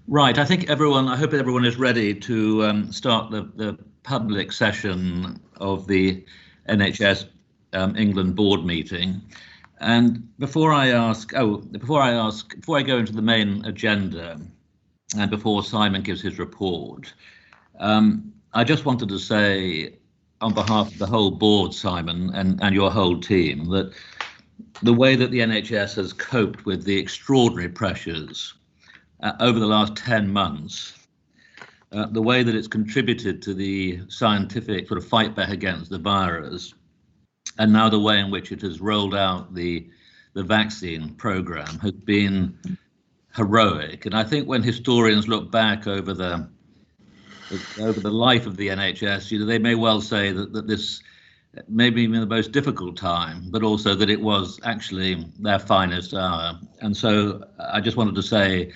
Right. I hope everyone is ready to start the public session of the NHS England board meeting. And before I go into the main agenda, and before Simon gives his report, I just wanted to say, on behalf of the whole board, Simon, and your whole team, that the way that the NHS has coped with the extraordinary pressures over the last 10 months, the way that it's contributed to the scientific sort of fight back against the virus, and now the way in which it has rolled out the vaccine program has been heroic. And I think when historians look back over the life of the NHS, they may well say that this may be the most difficult time, but also that it was actually their finest hour. And so I just wanted to say,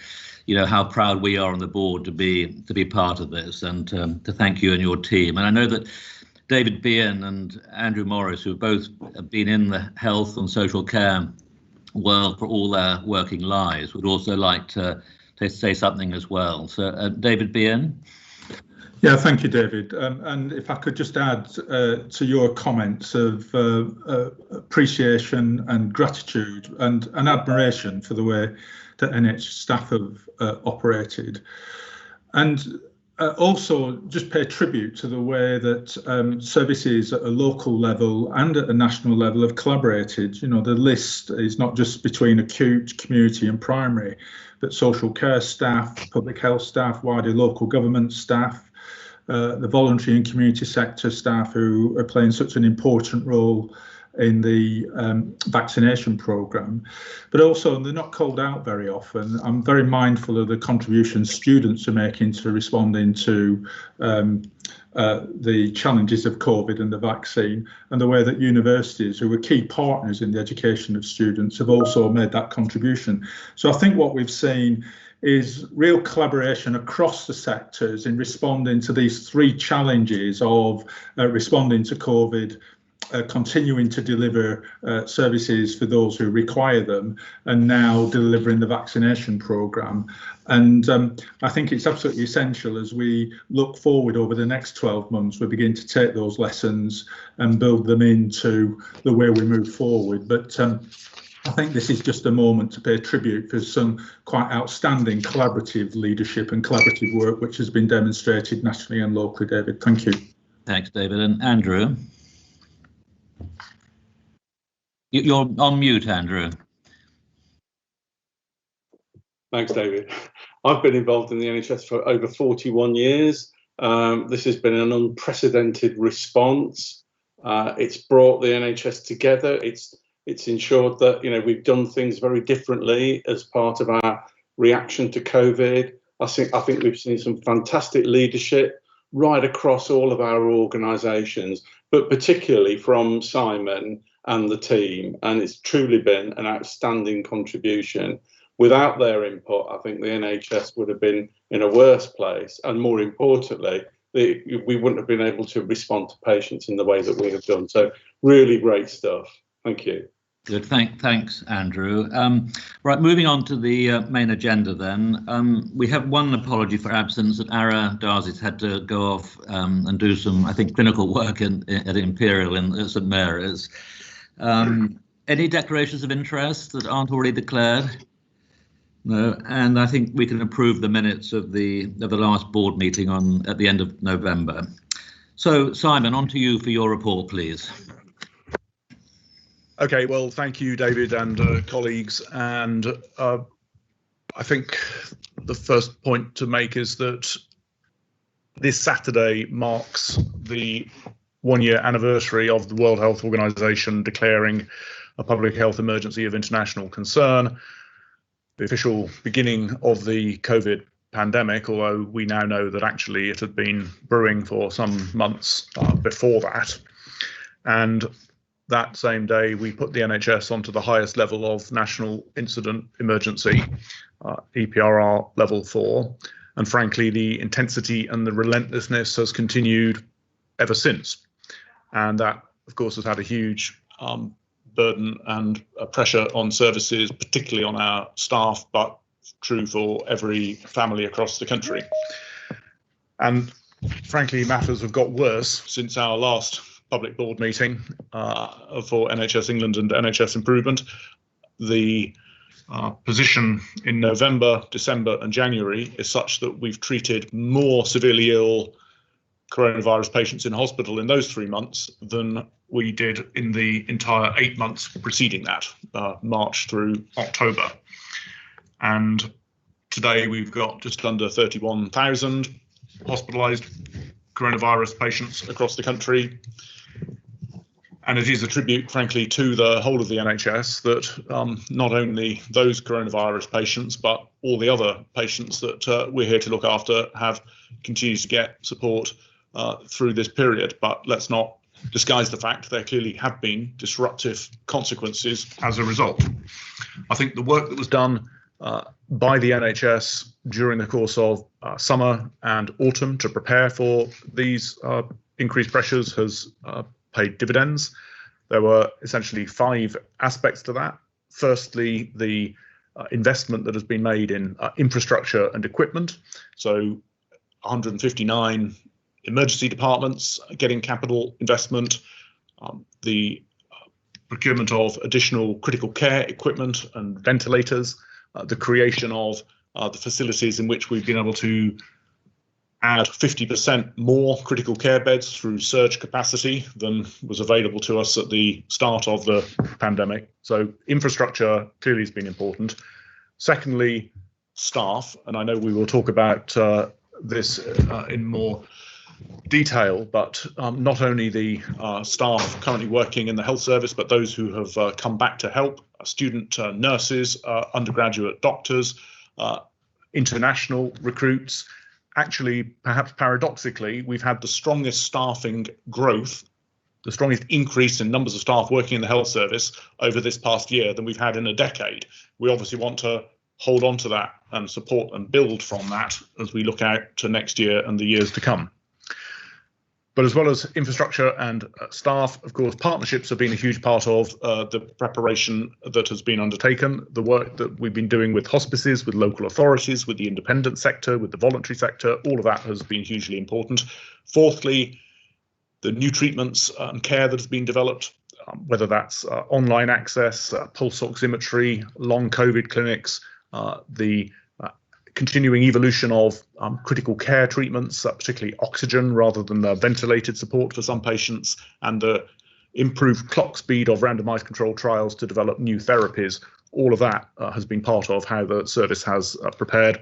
how proud we are on the board to be part of this, and to thank you and your team. And I know that David Behan and Andrew Morris, who both have been in the health and social care world for all their working lives, would also like to say something as well. So David Behan. Yeah, thank you, David. And if I could just add to your comments of appreciation and gratitude and admiration for the way that NHS staff have operated, and also just pay tribute to the way that services at a local level and at a national level have collaborated. The list is not just between acute, community and primary, but social care staff, public health staff, wider local government staff, the voluntary and community sector staff who are playing such an important role in the vaccination programme, but also they're not called out very often. I'm very mindful of the contributions students are making to responding to the challenges of COVID and the vaccine, and the way that universities, who are key partners in the education of students, have also made that contribution. So I think what we've seen is real collaboration across the sectors in responding to these three challenges of responding to COVID, continuing to deliver services for those who require them, and now delivering the vaccination programme. And I think it's absolutely essential as we look forward over the next 12 months, we begin to take those lessons and build them into the way we move forward. But I think this is just a moment to pay tribute for some quite outstanding collaborative leadership and collaborative work which has been demonstrated nationally and locally. David, thank you. Thanks, David. And Andrew? You're on mute, Andrew. Thanks, David. I've been involved in the NHS for over 41 years. This has been an unprecedented response. It's brought the NHS together. It's ensured that we've done things very differently as part of our reaction to COVID. I think we've seen some fantastic leadership right across all of our organisations, but particularly from Simon and the team, and it's truly been an outstanding contribution. Without their input, I think the NHS would have been in a worse place, and more importantly, we wouldn't have been able to respond to patients in the way that we have done. So really great stuff. Thank you. Good. Thanks, Andrew. Right, moving on to the main agenda then. We have one apology for absence, that Ara Darzy's had to go off and do some, I think, clinical work at Imperial in St Mary's. Any declarations of interest that aren't already declared? No, and I think we can approve the minutes of the last board meeting at the end of November. So, Simon, on to you for your report, please. Okay, well, thank you, David and colleagues. And I think the first point to make is that this Saturday marks the 1-year anniversary of the World Health Organization declaring a public health emergency of international concern, the official beginning of the COVID pandemic, although we now know that actually it had been brewing for some months before that. And that same day, we put the NHS onto the highest level of national incident emergency, EPRR level 4. And frankly, the intensity and the relentlessness has continued ever since. And that, of course, has had a huge burden and pressure on services, particularly on our staff, but true for every family across the country. And frankly, matters have got worse since our last public board meeting for NHS England and NHS Improvement. The position in November, December and January is such that we've treated more severely ill coronavirus patients in hospital in those 3 months than we did in the entire 8 months preceding that, March through October. And today we've got just under 31,000 hospitalised coronavirus patients across the country. And it is a tribute, frankly, to the whole of the NHS that not only those coronavirus patients, but all the other patients that we're here to look after have continued to get support through this period. But let's not disguise the fact there clearly have been disruptive consequences as a result. I think the work that was done by the NHS during the course of summer and autumn to prepare for these increased pressures has paid dividends. There were essentially 5 aspects to that. Firstly, the investment that has been made in infrastructure and equipment. So 159 emergency departments getting capital investment, the procurement of additional critical care equipment and ventilators, the creation of the facilities in which we've been able to add 50% more critical care beds through surge capacity than was available to us at the start of the pandemic. So infrastructure clearly has been important. Secondly, staff, and I know we will talk about this in more detail, but not only the staff currently working in the health service, but those who have come back to help, student nurses, undergraduate doctors, international recruits. Actually, perhaps paradoxically, we've had the strongest staffing growth, the strongest increase in numbers of staff working in the health service over this past year than we've had in a decade. We obviously want to hold on to that and support and build from that as we look out to next year and the years to come. But as well as infrastructure and staff, of course, partnerships have been a huge part of the preparation that has been undertaken, the work that we've been doing with hospices, with local authorities, with the independent sector, with the voluntary sector. All of that has been hugely important. Fourthly, the new treatments and care that has been developed, whether that's online access, pulse oximetry, long COVID clinics, the continuing evolution of critical care treatments, particularly oxygen rather than ventilated support for some patients, and the improved clock speed of randomized controlled trials to develop new therapies. All of that has been part of how the service has prepared.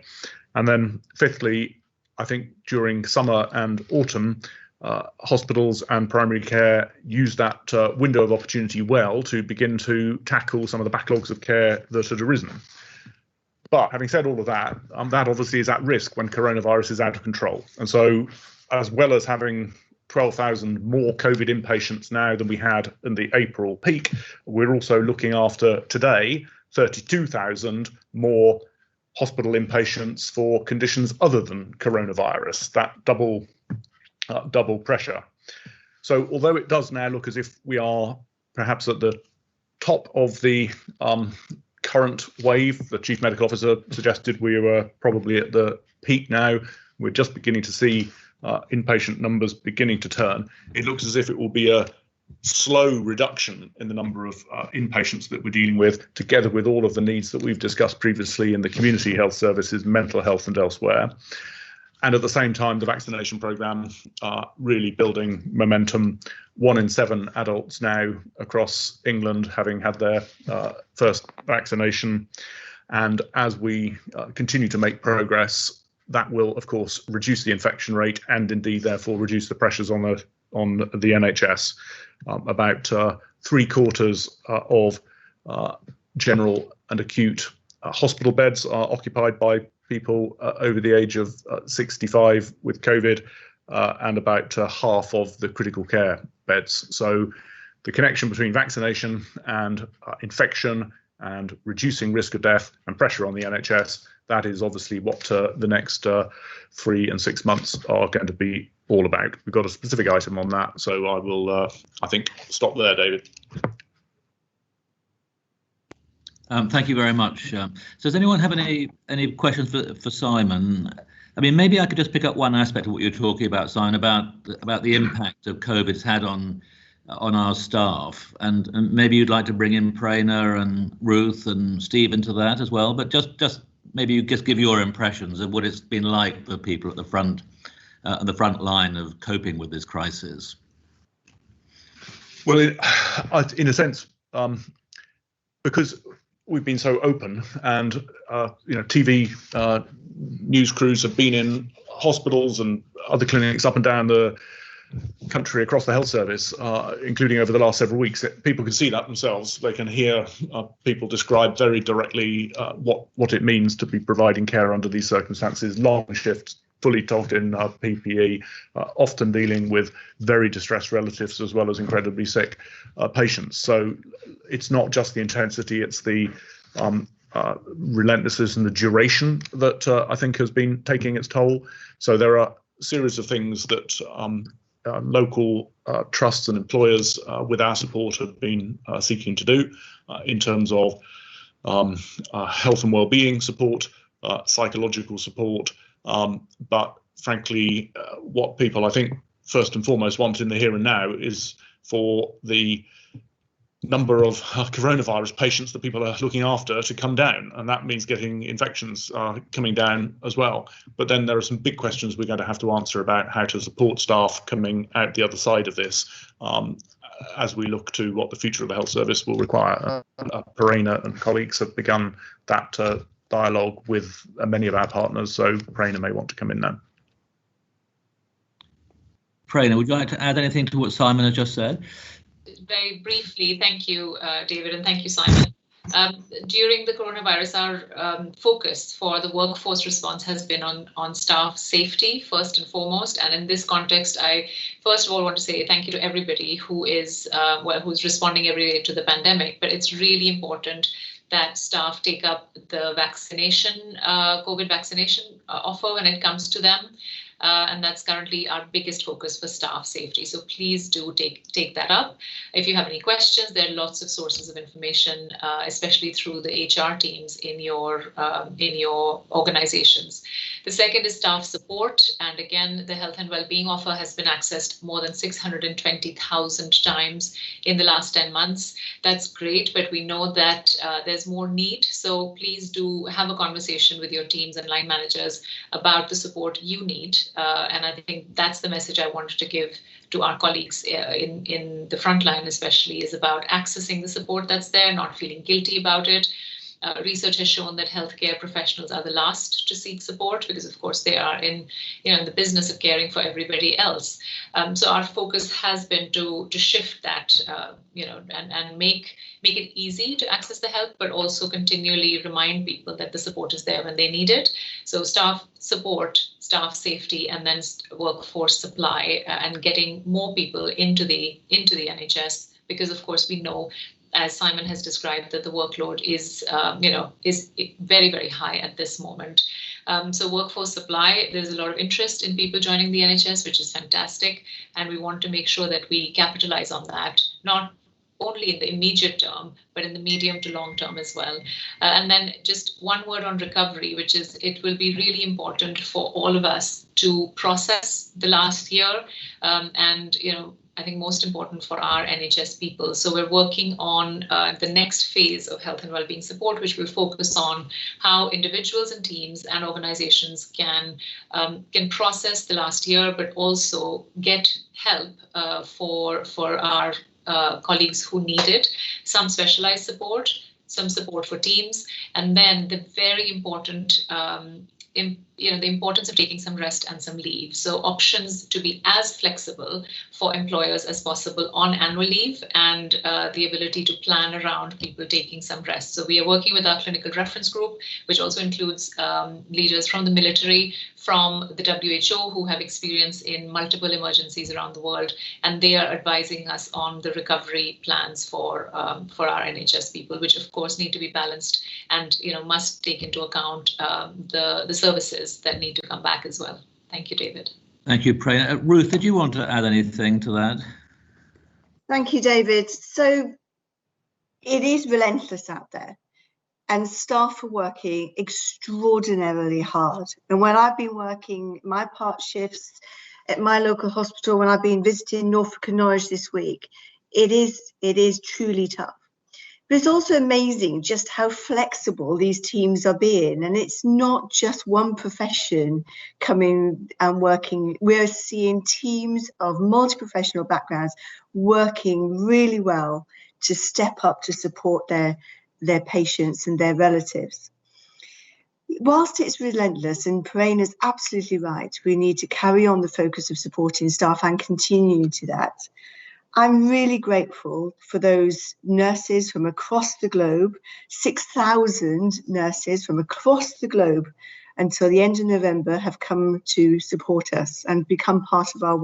And then fifthly, I think during summer and autumn, hospitals and primary care used that window of opportunity well to begin to tackle some of the backlogs of care that had arisen. But having said all of that, that obviously is at risk when coronavirus is out of control. And so as well as having 12,000 more COVID inpatients now than we had in the April peak, we're also looking after today 32,000 more hospital inpatients for conditions other than coronavirus, that double pressure. So although it does now look as if we are perhaps at the top of the current wave, the Chief Medical Officer suggested we were probably at the peak now. We're just beginning to see inpatient numbers beginning to turn. It looks as if it will be a slow reduction in the number of inpatients that we're dealing with, together with all of the needs that we've discussed previously in the community health services, mental health and elsewhere. And at the same time, the vaccination programme really building momentum. 1 in 7 adults now across England having had their first vaccination. And as we continue to make progress, that will, of course, reduce the infection rate and indeed, therefore, reduce the pressures on the NHS. About 3/4 of general and acute hospital beds are occupied by people over the age of 65 with COVID, and about half of the critical care beds. So the connection between vaccination and infection and reducing risk of death and pressure on the NHS, that is obviously what the next 3 and 6 months are going to be all about. We've got a specific item on that, so I will, I think, stop there, David. Thank you very much. So does anyone have any questions for Simon? I mean, maybe I could just pick up one aspect of what you're talking about, Simon, about the impact of COVID's had on our staff, and maybe you'd like to bring in Prerna and Ruth and Steve into that as well. But just maybe you just give your impressions of what it's been like for people at the front line of coping with this crisis. Well, in a sense, because we've been so open, and TV news crews have been in hospitals and other clinics up and down the country across the health service, including over the last several weeks. People can see that themselves. They can hear people describe very directly what it means to be providing care under these circumstances. Long shifts, fully togged in PPE, often dealing with very distressed relatives as well as incredibly sick patients. So it's not just the intensity, it's the relentlessness and the duration that I think has been taking its toll. So there are a series of things that local trusts and employers with our support have been seeking to do in terms of health and well-being support, psychological support, but frankly, what people I think first and foremost want in the here and now is for the number of coronavirus patients that people are looking after to come down, and that means getting infections coming down as well. But then there are some big questions we're going to have to answer about how to support staff coming out the other side of this, as we look to what the future of the health service will require. Prerna and colleagues have begun that dialogue with many of our partners, so Prerna may want to come in now. Prerna, would you like to add anything to what Simon has just said? Very briefly, thank you, David, and thank you, Simon. During the coronavirus, our focus for the workforce response has been on staff safety first and foremost. And in this context, I first of all want to say thank you to everybody who is who's responding every day to the pandemic. But it's really important that staff take up the vaccination, COVID vaccination offer when it comes to them. And that's currently our biggest focus for staff safety. So please do take that up. If you have any questions, there are lots of sources of information, especially through the HR teams in your organizations. The second is staff support. And again, the health and well-being offer has been accessed more than 620,000 times in the last 10 months. That's great, but we know that there's more need. So please do have a conversation with your teams and line managers about the support you need. And I think that's the message I wanted to give to our colleagues in the front line, especially, is about accessing the support that's there, not feeling guilty about it. Research has shown that healthcare professionals are the last to seek support because, of course, they are in the business of caring for everybody else. So our focus has been to shift that, and make it easy to access the help, but also continually remind people that the support is there when they need it. So staff support, staff safety, and then workforce supply, and getting more people into the NHS, because, of course, we know, as Simon has described, that the workload is very, very high at this moment. So workforce supply, there's a lot of interest in people joining the NHS, which is fantastic. And we want to make sure that we capitalize on that, not only in the immediate term, but in the medium to long term as well. And then just one word on recovery, which is it will be really important for all of us to process the last year, and I think most important for our NHS people. So we're working on the next phase of health and wellbeing support, which will focus on how individuals and teams and organizations can process the last year, but also get help for our colleagues who need it, some specialized support, some support for teams, and then the very important the importance of taking some rest and some leave. So options to be as flexible for employers as possible on annual leave, and the ability to plan around people taking some rest. So we are working with our clinical reference group, which also includes leaders from the military, from the WHO, who have experience in multiple emergencies around the world, and they are advising us on the recovery plans for our NHS people, which of course need to be balanced and must take into account the services that need to come back as well. Thank you, David. Thank you, Prerna. Ruth, did you want to add anything to that? Thank you, David. So it is relentless out there. and staff are working extraordinarily hard. And when I've been working my part shifts at my local hospital, when I've been visiting Norfolk and Norwich this week, it is truly tough. But it's also amazing just how flexible these teams are being. And it's not just one profession coming and working. We're seeing teams of multi-professional backgrounds working really well to step up to support their patients and their relatives. Whilst it's relentless, and Parayna is absolutely right, we need to carry on the focus of supporting staff and continue to that. I'm really grateful for those nurses from across the globe, 6,000 nurses from across the globe until the end of November have come to support us and become part of our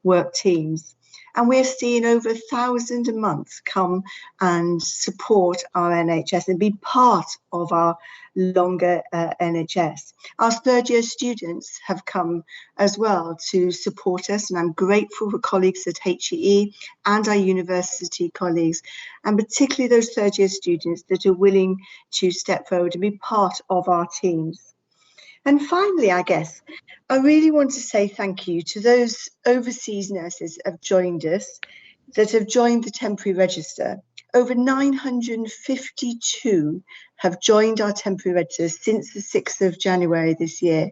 work teams. And we're seeing over 1,000 a month come and support our NHS and be part of our longer NHS. Our third year students have come as well to support us, and I'm grateful for colleagues at HEE and our university colleagues, and particularly those third year students that are willing to step forward and be part of our teams. And finally, I guess, I really want to say thank you to those overseas nurses that have joined us, that have joined the temporary register. Over 952 have joined our temporary register since the 6th of January this year.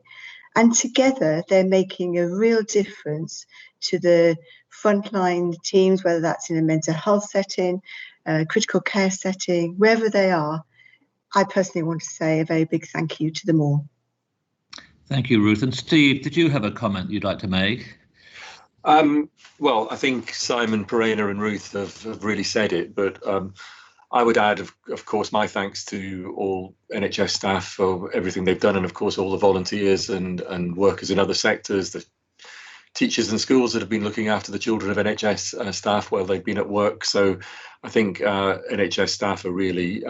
And together, they're making a real difference to the frontline teams, whether that's in a mental health setting, critical care setting, wherever they are. I personally want to say a very big thank you to them all. Thank you, Ruth. And Steve, did you have a comment you'd like to make? Well, I think Simon, Parayna and Ruth have really said it, but I would add, of course, my thanks to all NHS staff for everything they've done, and of course all the volunteers and workers in other sectors, the teachers and schools that have been looking after the children of NHS staff while they've been at work. So I think NHS staff are really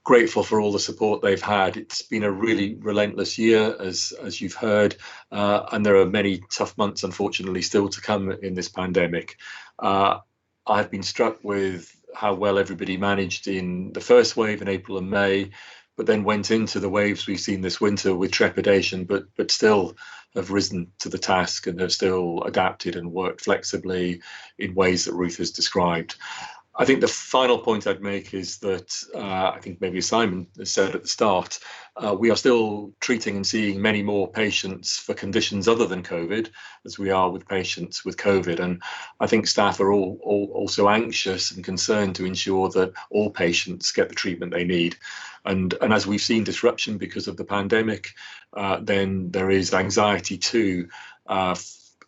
grateful for all the support they've had. It's been a really relentless year, as you've heard, and there are many tough months, unfortunately, still to come in this pandemic. I've been struck with how well everybody managed in the first wave in April and May, but then went into the waves we've seen this winter with trepidation, but still have risen to the task and have still adapted and worked flexibly in ways that Ruth has described. I think the final point I'd make is that I think maybe Simon has said at the start, we are still treating and seeing many more patients for conditions other than COVID as we are with patients with COVID. And I think staff are all also anxious and concerned to ensure that all patients get the treatment they need. And as we've seen disruption because of the pandemic, then there is anxiety too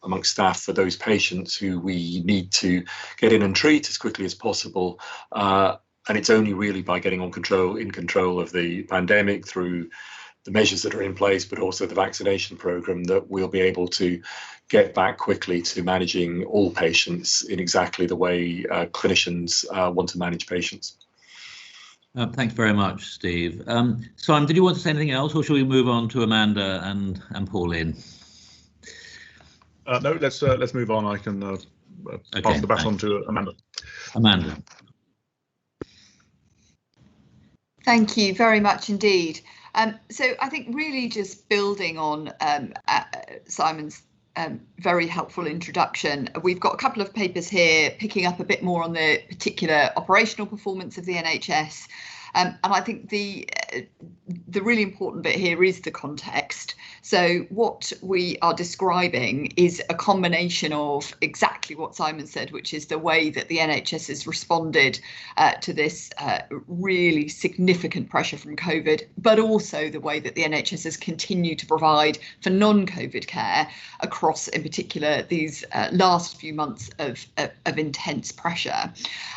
amongst staff for those patients who we need to get in and treat as quickly as possible. And it's only really by getting in control of the pandemic through the measures that are in place, but also the vaccination program, that we'll be able to get back quickly to managing all patients in exactly the way clinicians want to manage patients. Thanks very much, Steve. Simon, did you want to say anything else, or shall we move on to Amanda and Pauline? No, let's move on. I can pass the baton to Amanda. Amanda. Thank you very much indeed. So I think really just building on Simon's very helpful introduction, we've got a couple of papers here picking up a bit more on the particular operational performance of the NHS. And I think the really important bit here is the context. So what we are describing is a combination of exactly what Simon said, which is the way that the NHS has responded to this really significant pressure from COVID, but also the way that the NHS has continued to provide for non-COVID care across, in particular, these last few months of intense pressure.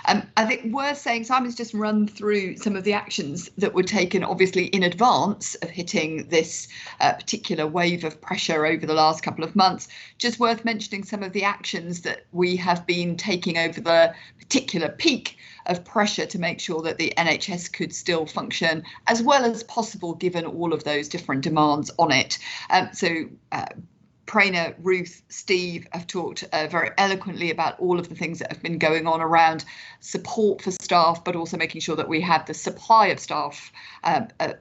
I think worth saying, Simon's just run through some of the actions that were taken, obviously, in advance of hitting this particular wave of pressure over the last couple of months. Just worth mentioning some of the actions that we have been taking over the particular peak of pressure to make sure that the NHS could still function as well as possible, given all of those different demands on it. So Prerna, Ruth, Steve have talked very eloquently about all of the things that have been going on around support for staff, but also making sure that we have the supply of staff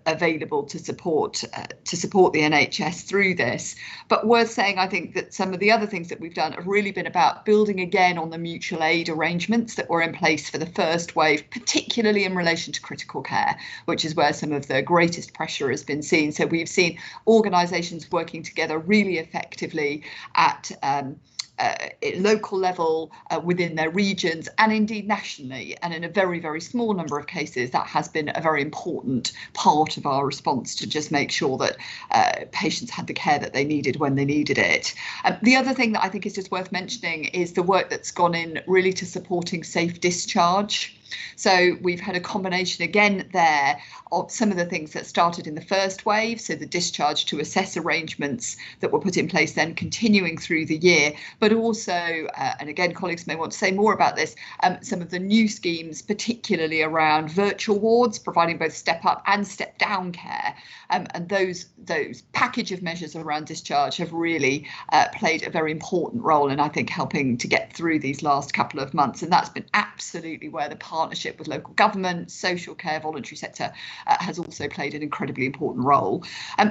available to support the NHS through this. But worth saying, I think that some of the other things that we've done have really been about building again on the mutual aid arrangements that were in place for the first wave, particularly in relation to critical care, which is where some of the greatest pressure has been seen. So we've seen organisations working together really effectively at local level within their regions and indeed nationally, and in a very, very small number of cases that has been a very important part of our response to just make sure that patients had the care that they needed when they needed it. The other thing that I think is just worth mentioning is the work that's gone in really to supporting safe discharge. So we've had a combination again there of some of the things that started in the first wave, so the discharge to assess arrangements that were put in place then continuing through the year, but also, and again colleagues may want to say more about this, some of the new schemes, particularly around virtual wards, providing both step up and step down care, and those package of measures around discharge have really played a very important role in, I think, helping to get through these last couple of months, and that's been absolutely where the partnership with local government, social care, voluntary sector has also played an incredibly important role.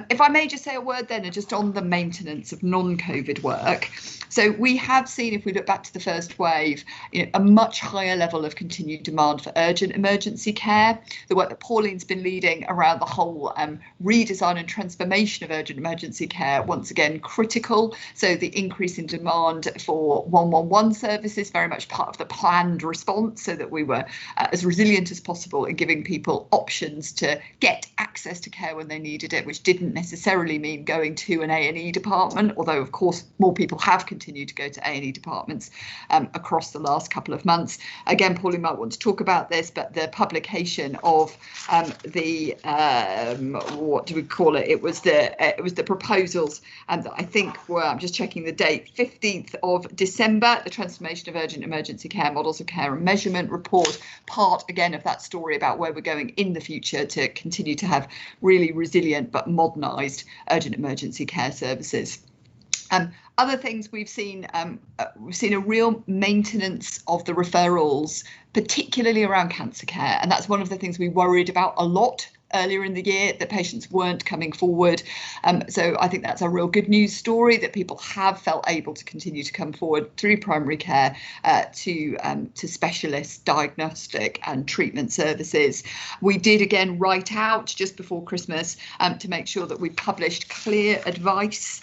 If I may just say a word then just on the maintenance of non-COVID work. So we have seen, if we look back to the first wave, a much higher level of continued demand for urgent emergency care. The work that Pauline's been leading around the whole redesign and transformation of urgent emergency care, once again critical. So the increase in demand for 111 services, very much part of the planned response, so that we were as resilient as possible in giving people options to get access to care when they needed it, which didn't necessarily mean going to an A&E department, although of course more people have continued to go to A&E departments across the last couple of months. Again, Pauline might want to talk about this, but the publication of the what do we call it? It was the proposals that I think were, I'm just checking the date, 15th of December, the transformation of urgent emergency care models of care and measurement report, part again of that story about where we're going in the future to continue to have really resilient but modernised urgent emergency care services. Other things we've seen a real maintenance of the referrals, particularly around cancer care, and that's one of the things we worried about a lot earlier in the year, that patients weren't coming forward. So I think that's a real good news story, that people have felt able to continue to come forward through primary care to specialist diagnostic and treatment services. We did again write out just before Christmas to make sure that we published clear advice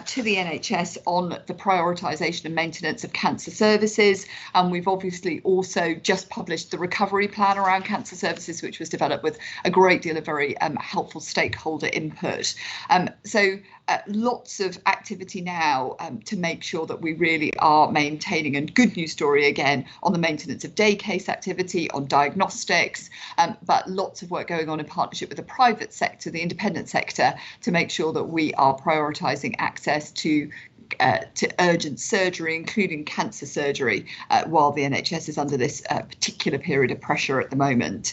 to the NHS on the prioritisation and maintenance of cancer services. And we've obviously also just published the recovery plan around cancer services, which was developed with a great deal of very helpful stakeholder input. So lots of activity now to make sure that we really are maintaining, and good news story again on the maintenance of day case activity, on diagnostics, but lots of work going on in partnership with the private sector, the independent sector, to make sure that we are prioritising access to urgent surgery, including cancer surgery, while the NHS is under this particular period of pressure at the moment.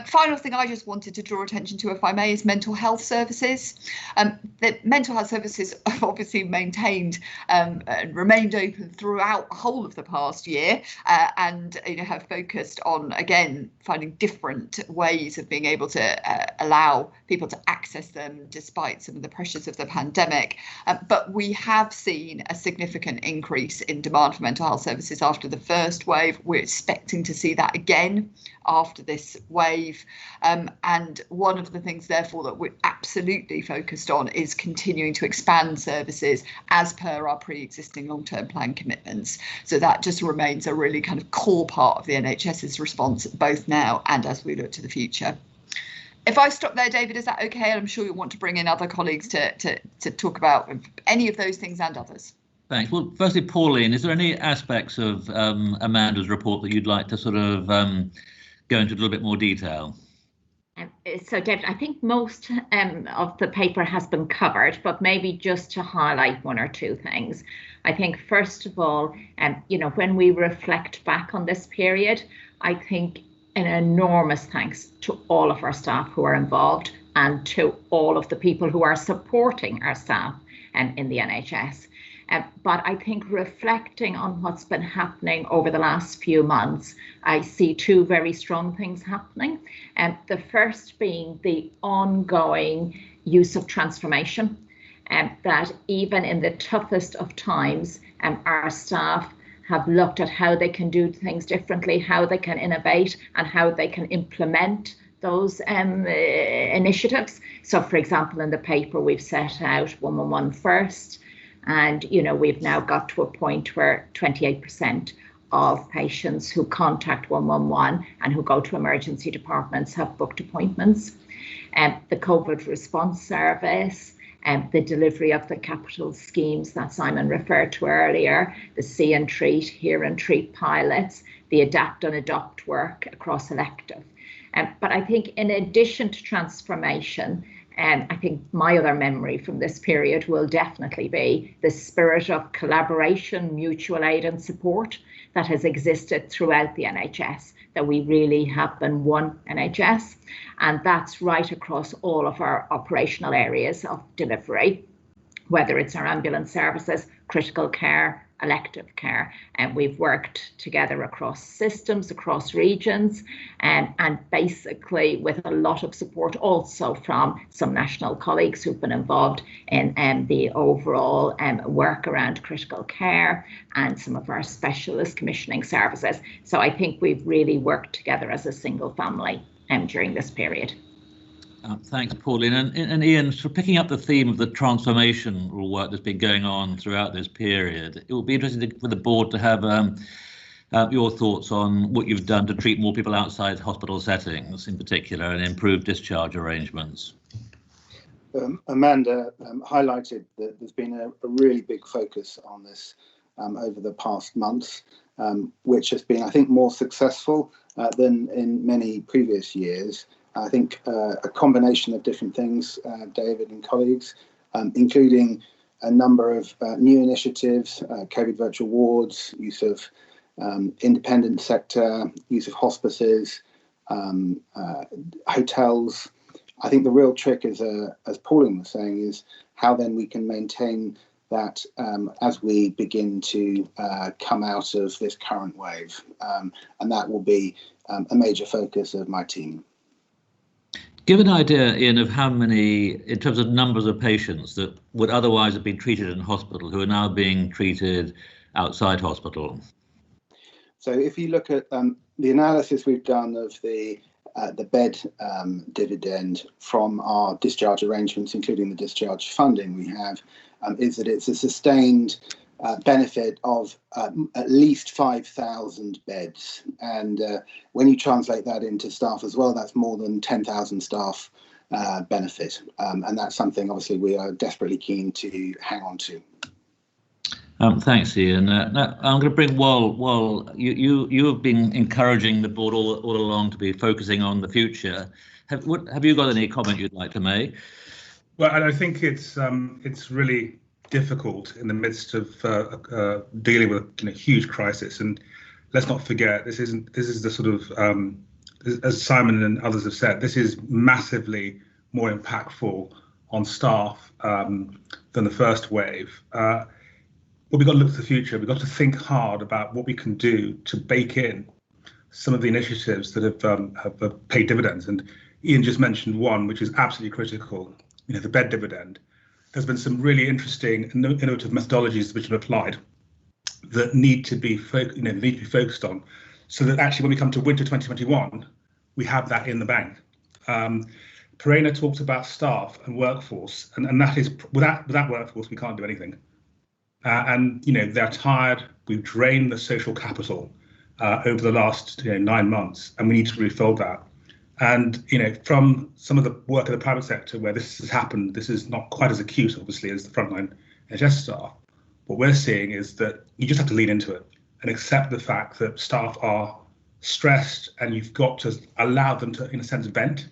Final thing I just wanted to draw attention to, if I may, is mental health services. The mental health services have obviously maintained and remained open throughout the whole of the past year, and have focused on, again, finding different ways of being able to allow people to access them despite some of the pressures of the pandemic. But we have seen a significant increase in demand for mental health services after the first wave. We're expecting to see that again after this wave. And one of the things, therefore, that we're absolutely focused on is continuing to expand services as per our pre-existing long-term plan commitments. So that just remains a really kind of core part of the NHS's response, both now and as we look to the future. If I stop there, David, is that okay? I'm sure you'll want to bring in other colleagues to talk about any of those things and others. Thanks. Well, firstly, Pauline, is there any aspects of Amanda's report that you'd like to sort of go into a little bit more detail? So, David, I think most of the paper has been covered, but maybe just to highlight one or two things. I think, first of all, when we reflect back on this period, I think an enormous thanks to all of our staff who are involved and to all of the people who are supporting our staff in the NHS. But I think reflecting on what's been happening over the last few months, I see two very strong things happening. The first being the ongoing use of transformation, that even in the toughest of times, our staff have looked at how they can do things differently, how they can innovate, and how they can implement those initiatives. So, for example, in the paper, we've set out 111 first, and we've now got to a point where 28% of patients who contact 111 and who go to emergency departments have booked appointments. The COVID response service, the delivery of the capital schemes that Simon referred to earlier, the see and treat, hear and treat pilots, the adapt and adopt work across elective. But I think in addition to transformation, I think my other memory from this period will definitely be the spirit of collaboration, mutual aid and support that has existed throughout the NHS, that we really have been one NHS. And that's right across all of our operational areas of delivery, whether it's our ambulance services, critical care, elective care, and we've worked together across systems, across regions, and basically with a lot of support also from some national colleagues who've been involved in the overall work around critical care and some of our specialist commissioning services. So I think we've really worked together as a single family during this period. Thanks, Pauline. And Ian, for picking up the theme of the transformational work that's been going on throughout this period, it will be interesting for the board to have your thoughts on what you've done to treat more people outside hospital settings in particular and improve discharge arrangements. Amanda highlighted that there's been a really big focus on this over the past months, which has been, I think, more successful than in many previous years. I think a combination of different things, David and colleagues, including a number of new initiatives, COVID virtual wards, use of independent sector, use of hospices, hotels. I think the real trick is, as Pauline was saying, is how then we can maintain that as we begin to come out of this current wave. And that will be a major focus of my team. Give an idea, Ian, of how many, in terms of numbers of patients that would otherwise have been treated in hospital who are now being treated outside hospital. So if you look at the analysis we've done of the bed dividend from our discharge arrangements, including the discharge funding we have, is that it's a sustained benefit of at least 5,000 beds. And when you translate that into staff as well, that's more than 10,000 staff benefit. And that's something obviously we are desperately keen to hang on to. Thanks, Ian. Now I'm going to bring Wal. You have been encouraging the board all along to be focusing on the future. Have you got any comment you'd like to make? Well, I think it's really difficult in the midst of dealing with a huge crisis, and let's not forget this is the sort of as Simon and others have said, this is massively more impactful on staff than the first wave. But we've got to look to the future. We've got to think hard about what we can do to bake in some of the initiatives that have paid dividends. And Ian just mentioned one, which is absolutely critical. The bed dividend. There's been some really interesting and innovative methodologies which have applied that need to be focused on, so that actually when we come to winter 2021, we have that in the bank. Perena talked about staff and workforce, and that is without workforce we can't do anything. And they're tired. We've drained the social capital over the last 9 months, and we need to refill that. And from some of the work in the private sector where this has happened, this is not quite as acute, obviously, as the frontline NHS staff. What we're seeing is that you just have to lean into it and accept the fact that staff are stressed, and you've got to allow them to, in a sense, vent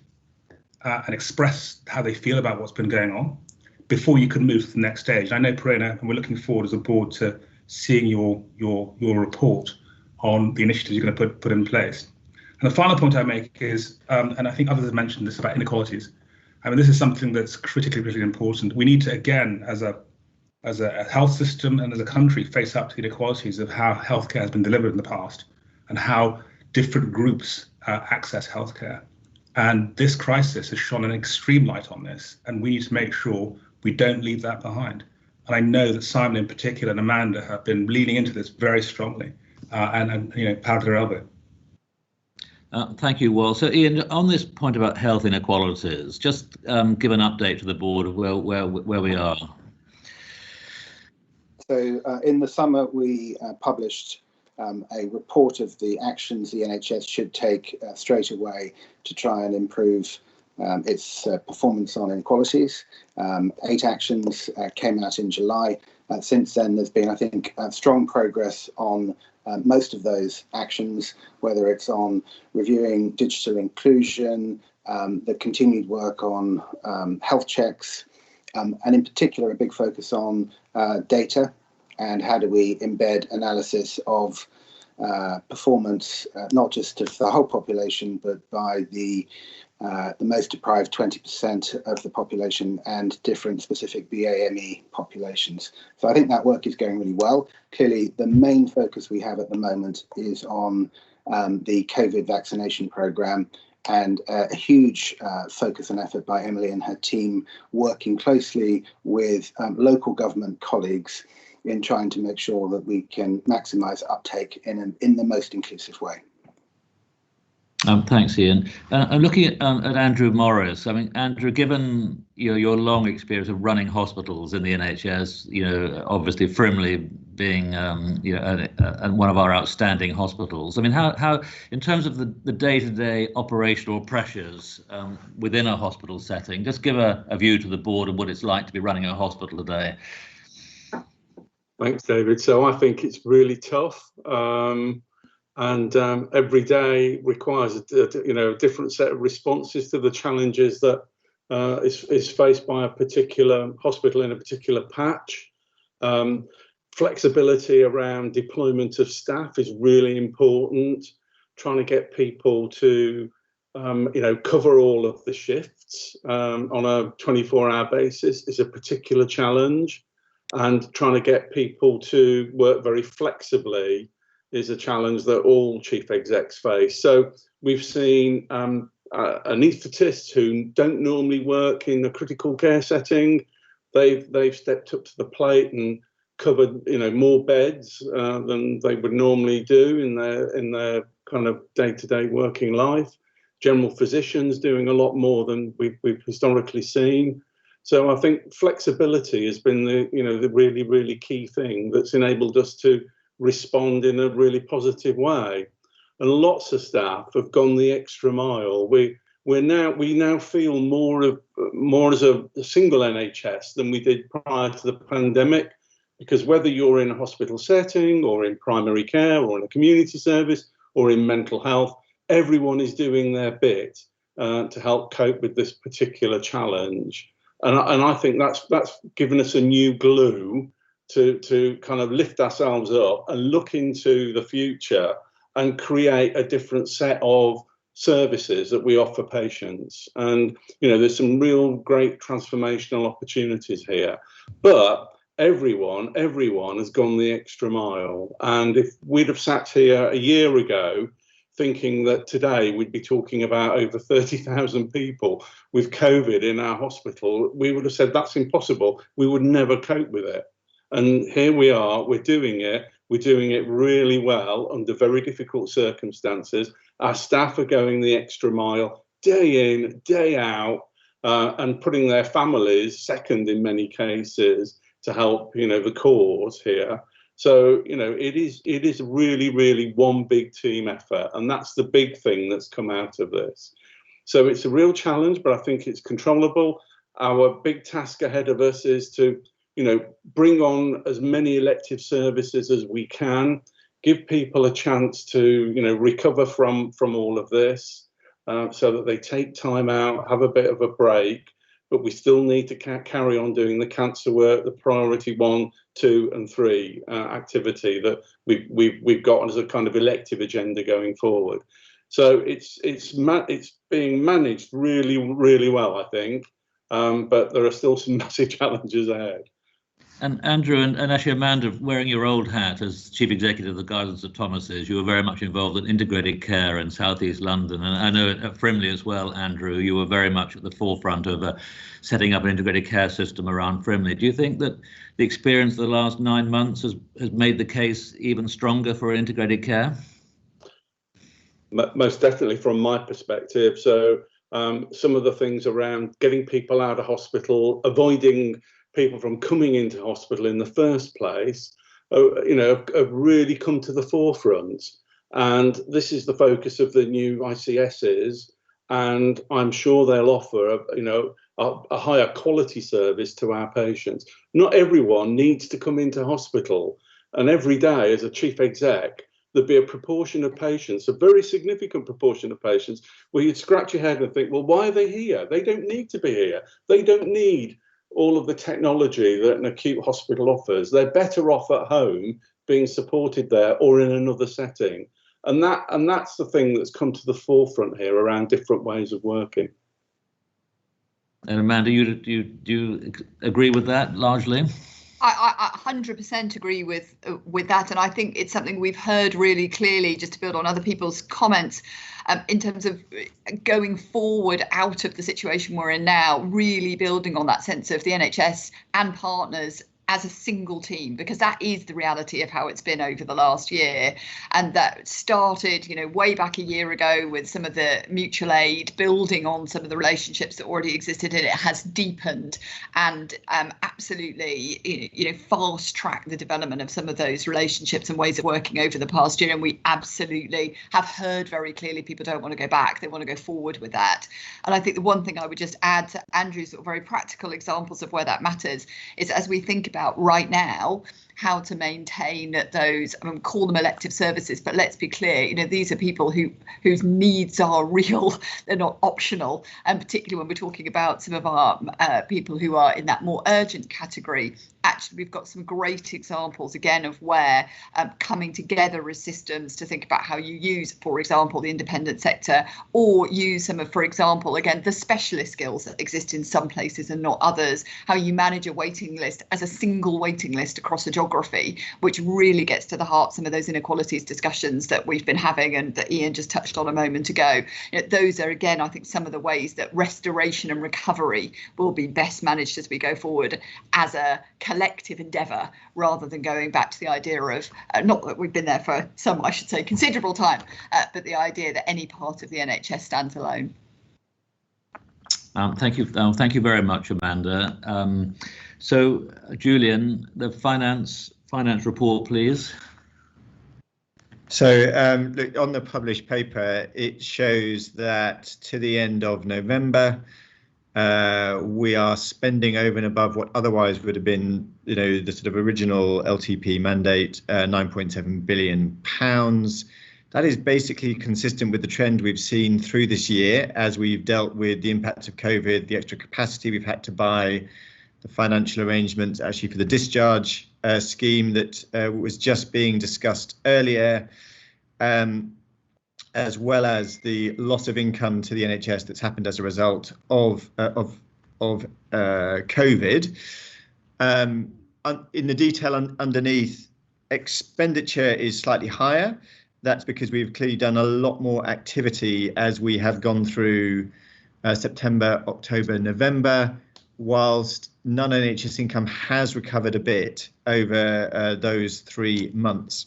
and express how they feel about what's been going on before you can move to the next stage. I know, Perena, and we're looking forward as a board to seeing your report on the initiatives you're going to put in place. And the final point I make is, and I think others have mentioned this, about inequalities. I mean, this is something that's critically important. We need to, again, as a as a health system and as a country face up to the inequalities of how healthcare has been delivered in the past and how different groups access healthcare. And this crisis has shone an extreme light on this, and we need to make sure we don't leave that behind. And I know that Simon in particular and Amanda have been leaning into this very strongly and power to their elbow. Thank you, Wal. So, Ian, on this point about health inequalities, just give an update to the board of where we are. So, in the summer, we published a report of the actions the NHS should take straight away to try and improve its performance on inequalities. 8 actions came out in July. Since then, there's been, I think, strong progress on most of those actions, whether it's on reviewing digital inclusion, the continued work on health checks, and in particular, a big focus on data and how do we embed analysis of performance, not just of the whole population, but by the most deprived 20% of the population and different specific BAME populations. So I think that work is going really well. Clearly, the main focus we have at the moment is on the COVID vaccination programme, and a huge focus and effort by Emily and her team working closely with local government colleagues in trying to make sure that we can maximise uptake in the most inclusive way. Thanks, Ian. I'm looking at Andrew Morris. I mean, Andrew, given your long experience of running hospitals in the NHS, obviously Frimley being one of our outstanding hospitals. I mean, how in terms of the day-to-day operational pressures within a hospital setting, just give a view to the board of what it's like to be running a hospital today. Thanks, David. So I think it's really tough. And every day requires a different set of responses to the challenges that is faced by a particular hospital in a particular patch. Flexibility around deployment of staff is really important. Trying to get people to cover all of the shifts on a 24-hour basis is a particular challenge, and trying to get people to work very flexibly is a challenge that all chief execs face. So we've seen anaesthetists who don't normally work in a critical care setting. They've stepped up to the plate and covered more beds than they would normally do in their kind of day-to-day working life. General physicians doing a lot more than we've historically seen. So I think flexibility has been the really, really key thing that's enabled us to respond in a really positive way, and lots of staff have gone the extra mile. We now feel more as a single NHS than we did prior to the pandemic, because whether you're in a hospital setting or in primary care or in a community service or in mental health, everyone is doing their bit to help cope with this particular challenge, and I think that's given us a new glue to kind of lift ourselves up and look into the future and create a different set of services that we offer patients. And, there's some real great transformational opportunities here. But everyone has gone the extra mile. And if we'd have sat here a year ago thinking that today we'd be talking about over 30,000 people with COVID in our hospital, we would have said that's impossible. We would never cope with it. And here we are, we're doing it really well under very difficult circumstances. Our staff are going the extra mile day in, day out, and putting their families second in many cases to help, the cause here. So, it is really, really one big team effort, and that's the big thing that's come out of this. So it's a real challenge, but I think it's controllable. Our big task ahead of us is to bring on as many elective services as we can, give people a chance to, recover from all of this, so that they take time out, have a bit of a break. But we still need to carry on doing the cancer work, the priority 1, 2, and 3 activity that we've got as a kind of elective agenda going forward. So it's being managed really, really well, I think. But there are still some massive challenges ahead. And Andrew and actually Amanda, wearing your old hat as Chief Executive of the Gardens of Thomas's, you were very much involved in integrated care in South East London. And I know at Frimley as well, Andrew, you were very much at the forefront of setting up an integrated care system around Frimley. Do you think that the experience of the last 9 months has made the case even stronger for integrated care? Most definitely from my perspective. So some of the things around getting people out of hospital, avoiding people from coming into hospital in the first place, have really come to the forefront. And this is the focus of the new ICSs. And I'm sure they'll offer, a higher quality service to our patients. Not everyone needs to come into hospital. And every day as a chief exec, there'd be a proportion of patients, a very significant proportion of patients, where you'd scratch your head and think, well, why are they here? They don't need to be here. They don't need all of the technology that an acute hospital offers. They're better off at home being supported there or in another setting. And that's the thing that's come to the forefront here around different ways of working. And Amanda, do you agree with that largely? I 100% agree with that, and I think it's something we've heard really clearly, just to build on other people's comments, in terms of going forward out of the situation we're in now, really building on that sense of the NHS and partners as a single team, because that is the reality of how it's been over the last year. And that started, way back a year ago with some of the mutual aid, building on some of the relationships that already existed, and it has deepened and absolutely, fast tracked the development of some of those relationships and ways of working over the past year. And we absolutely have heard very clearly people don't want to go back, they want to go forward with that. And I think the one thing I would just add to Andrew's sort of very practical examples of where that matters is, as we think about right now how to maintain those, call them elective services, but let's be clear, these are people whose needs are real, they're not optional, and particularly when we're talking about some of our people who are in that more urgent category. Actually, we've got some great examples again of where coming together as systems to think about how you use, for example, the independent sector, or use some of, for example, again, the specialist skills that exist in some places and not others, how you manage a waiting list as a single waiting list across a geography, which really gets to the heart some of those inequalities discussions that we've been having and that Ian just touched on a moment ago. Those are, again, I think some of the ways that restoration and recovery will be best managed as we go forward as a collective endeavour, rather than going back to the idea of, not that we've been there for some, I should say, considerable time, but the idea that any part of the NHS stands alone. Thank you very much, Amanda. So, Julian, the finance report, please. So, look, on the published paper, it shows that to the end of November, we are spending over and above what otherwise would have been, the sort of original LTP mandate, £9.7 billion. That is basically consistent with the trend we've seen through this year as we've dealt with the impacts of COVID, the extra capacity we've had to buy, the financial arrangements actually for the discharge scheme that was just being discussed earlier, as well as the loss of income to the NHS that's happened as a result of COVID. In the detail underneath, expenditure is slightly higher. That's because we've clearly done a lot more activity as we have gone through September, October, November, whilst non-NHS income has recovered a bit over those 3 months.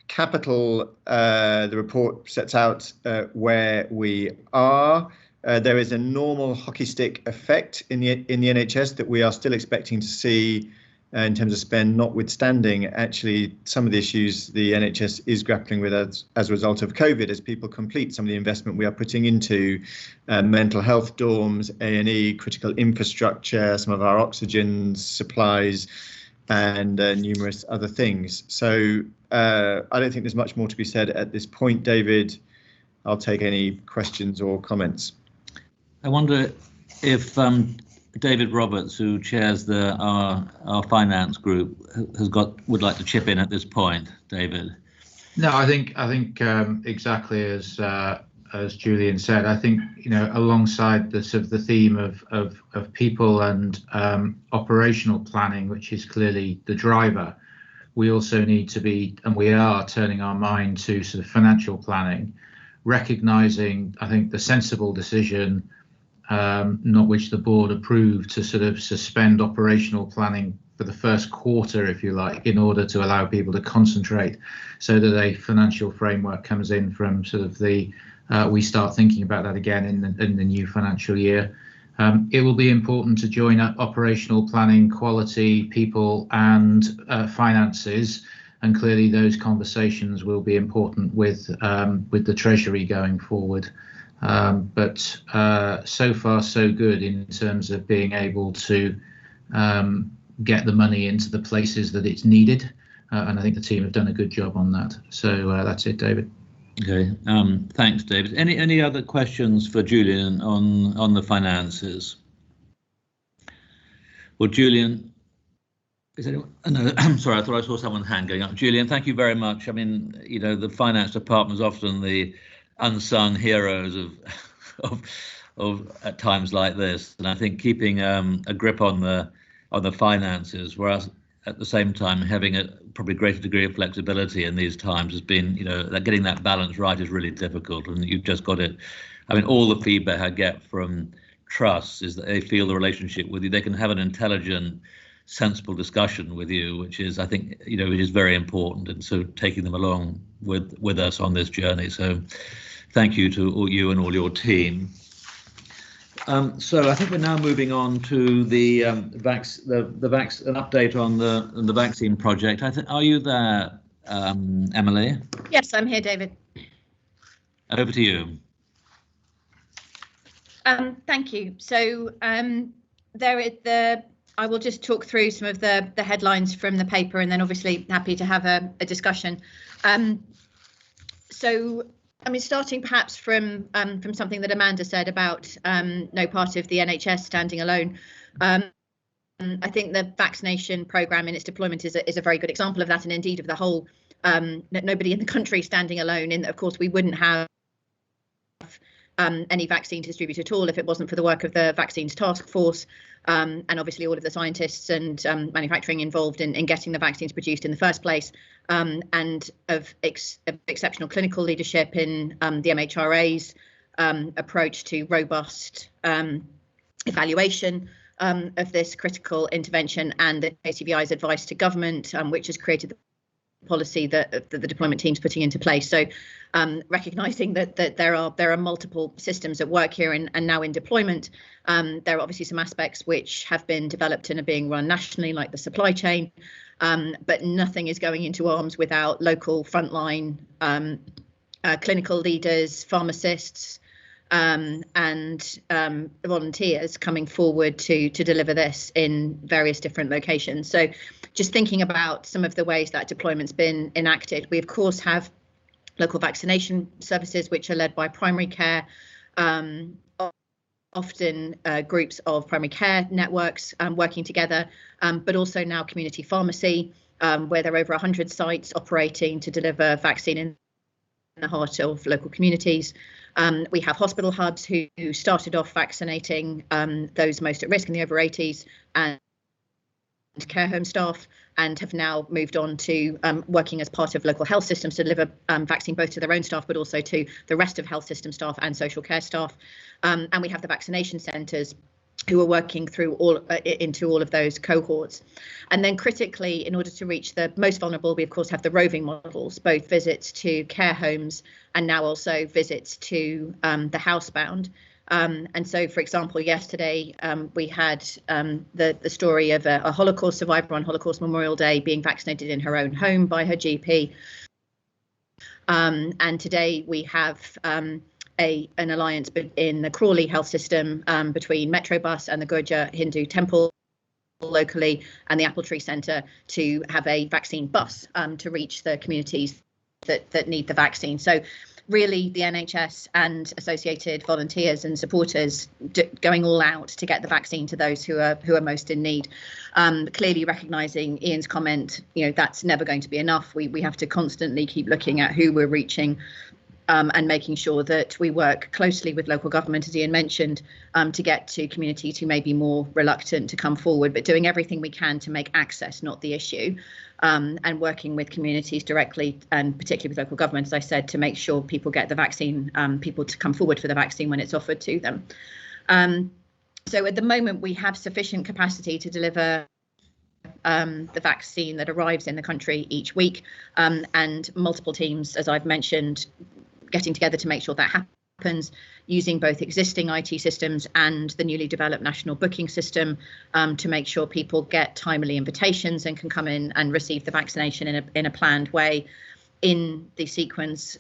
Capital, the report sets out where we are. There is a normal hockey stick effect in the NHS that we are still expecting to see in terms of spend, notwithstanding actually some of the issues the NHS is grappling with as a result of COVID, as people complete some of the investment we are putting into mental health dorms, A&E, critical infrastructure, some of our oxygen supplies, and numerous other things. So I don't think there's much more to be said at this point, David. I'll take any questions or comments. I wonder if David Roberts, who chairs our finance group, would like to chip in at this point. David. No, I think exactly as as Julian said, I think, you know, alongside the sort of the theme of people and operational planning, which is clearly the driver, we also need to be, and we are turning our mind to sort of financial planning, recognising, I think, the sensible decision, not which the board approved, to sort of suspend operational planning for the first quarter, if you like, in order to allow people to concentrate, so that a financial framework comes in from sort of the, we start thinking about that again in the new financial year. It will be important to join up operational planning, quality, people and finances, and clearly those conversations will be important with the Treasury going forward. But so far so good in terms of being able to get the money into the places that it's needed, and I think the team have done a good job on that. So that's it, David. Okay, thanks, David. Any other questions for Julian on the finances? Well, Julian, is anyone? No, I'm sorry, I thought I saw someone's hand going up. Julian, thank you very much. I mean, you know, the finance department is often the unsung heroes of at times like this, and I think keeping a grip on the finances, whereas at the same time having a probably greater degree of flexibility in these times has been, you know, that getting that balance right is really difficult, and you've just got it. I mean, all the feedback I get from trusts is that they feel the relationship with you, they can have an intelligent, sensible discussion with you, which is, I think, you know, it is very important, and so taking them along with us on this journey. So thank you to all you and all your team. So I think we're now moving on to the an update on the vaccine project. Are you there, Emily? Yes, I'm here, David. Over to you. Thank you. So I will just talk through some of the headlines from the paper, and then obviously happy to have a discussion. So, I mean, starting perhaps from something that Amanda said about no part of the NHS standing alone. I think the vaccination programme in its deployment is a very good example of that, and indeed of the whole nobody in the country standing alone. In that, of course, we wouldn't have any vaccine to distribute at all if it wasn't for the work of the Vaccines Task Force, and obviously all of the scientists and manufacturing involved in getting the vaccines produced in the first place, and of exceptional clinical leadership in the MHRA's approach to robust evaluation of this critical intervention, and the KCVI's advice to government, which has created the policy that the deployment team's putting into place. So recognising that there are multiple systems at work here and now in deployment, there are obviously some aspects which have been developed and are being run nationally, like the supply chain, but nothing is going into arms without local frontline clinical leaders, pharmacists, and volunteers coming forward to deliver this in various different locations. So just thinking about some of the ways that deployment's been enacted, we of course have local vaccination services which are led by primary care, often groups of primary care networks working together, but also now community pharmacy, where there are over 100 sites operating to deliver vaccine in the heart of local communities. We have hospital hubs who started off vaccinating those most at risk in the over 80s and care home staff, and have now moved on to working as part of local health systems to deliver vaccine both to their own staff but also to the rest of health system staff and social care staff. And we have the vaccination centres who are working through into all of those cohorts. And then critically, in order to reach the most vulnerable, we of course have the roving models, both visits to care homes and now also visits to the housebound. And so, for example, yesterday we had the story of a Holocaust survivor on Holocaust Memorial Day being vaccinated in her own home by her GP. And today we have an alliance in the Crawley health system between Metrobus and the Gurja Hindu Temple locally and the Apple Tree Centre to have a vaccine bus to reach the communities that need the vaccine. So really the NHS and associated volunteers and supporters going all out to get the vaccine to those who are most in need. Clearly recognising Ian's comment, you know, that's never going to be enough. We have to constantly keep looking at who we're reaching and making sure that we work closely with local government, as Ian mentioned, to get to communities who may be more reluctant to come forward, but doing everything we can to make access not the issue, and working with communities directly, and particularly with local government, as I said, to make sure people get the vaccine, people to come forward for the vaccine when it's offered to them. So at the moment, we have sufficient capacity to deliver the vaccine that arrives in the country each week, and multiple teams, as I've mentioned, getting together to make sure that happens, using both existing IT systems and the newly developed national booking system, to make sure people get timely invitations and can come in and receive the vaccination in a planned way, in the sequence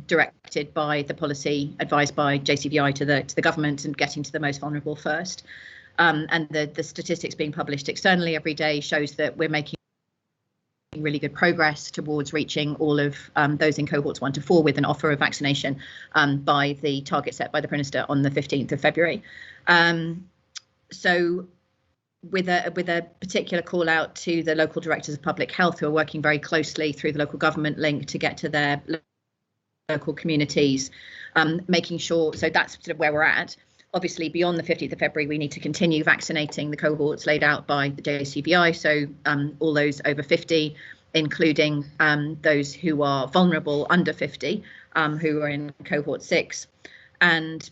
directed by the policy advised by JCVI to the government, and getting to the most vulnerable first. And the statistics being published externally every day shows that we're making really good progress towards reaching all of those in cohorts 1 to 4 with an offer of vaccination by the target set by the Prime Minister on the 15th of February. So with a particular call out to the local directors of public health, who are working very closely through the local government link to get to their local communities, making sure, so that's sort of where we're at. Obviously, beyond the 15th of February, we need to continue vaccinating the cohorts laid out by the JCVI. So all those over 50, including those who are vulnerable under 50, who are in cohort 6. And